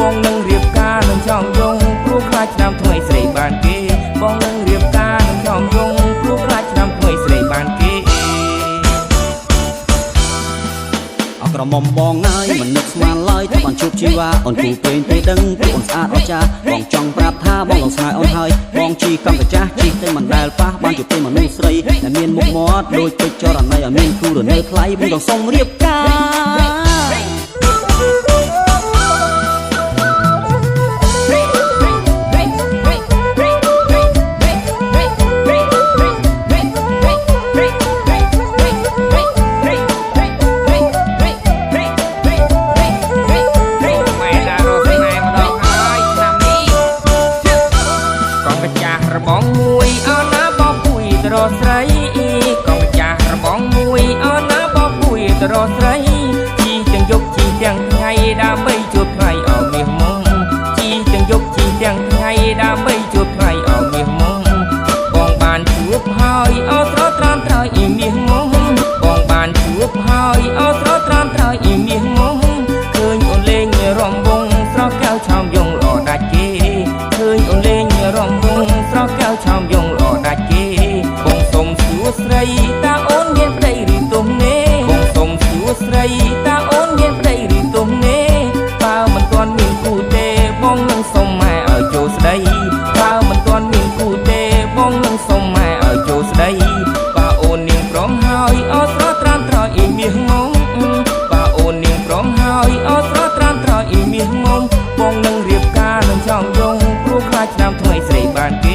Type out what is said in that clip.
បងនឹងរៀបការនឹងចង់យងព្រោះខ្លាចឆ្នាំថ្មីស្រីបានគេបងនឹងរៀបការនឹងចង់យងព្រោះខ្លាចឆ្នាំថ្មីស្រីបានគេអក្រមុំបងហើយមិននឹកស្មានឡើយតែបានជួបជីវ៉ាអូនគូពេញទេដឹងពីអូនស្អាតអស្ចារ្យបងចង់ប្រាប់ថាបងលងស្នេហ៍អូនហើយបងជីកំកាចាស់ជីតែមិនដែលប៉ះបានជួបពេលមនុស្សស្រីដែលមានមុខមាត់ដូចពេជ្រចរណីឲ្យមានគូរនៅថ្លៃបងចង់សុំរៀបការបងមួយអោណាបពុយត្រស្រីកងចាស់របងមួយអោណាបពុយត្រស្រីជីទាំងយប់ជីទាំងថ្ងៃដើម្បីជួបថ្ងៃអមាសមុំជីទាំងយប់ជីទាំងថ្ងៃដើម្បីជួបថ្ងៃអមាសមុំបងបានជួបហើយអោស្រស់ត្រាំត្រើយអ៊ីមាសមុំបងបានជួបហើយអោស្រស់ត្រាំត្រើយអ៊ីមាសមុំឃើញអូនលេងរំវងស្រស់កៅឆោមយងល្អដាច់គេឃើញអូនលេងរំវងស្រស់កៅឆោមយងល្អដាច់គេបងសុំសួស្ដីតើអូនមានប្តីឬទុំនេបងសុំសួស្ដីតើអូនមានប្តីឬទុំនេបើមិនទាន់មានគូទេបងនឹងសុំម៉ែឲ្យចូលស្ដីបើមិនទាន់មានគូទេបងនឹងសុំម៉ែឲ្យចូលស្ដីបើអូននាងព្រមហើយអត់ស្រស់ត្រាំត្រអ៊ីមាសងងបើអូននាងព្រមហើយអត់ស្រស់ត្រាំត្រអ៊ីមាសងងបងនឹងរៀបការនឹងចង់យងព្រោះខ្លាចឆ្នាំថ្មីស្រីបានគេ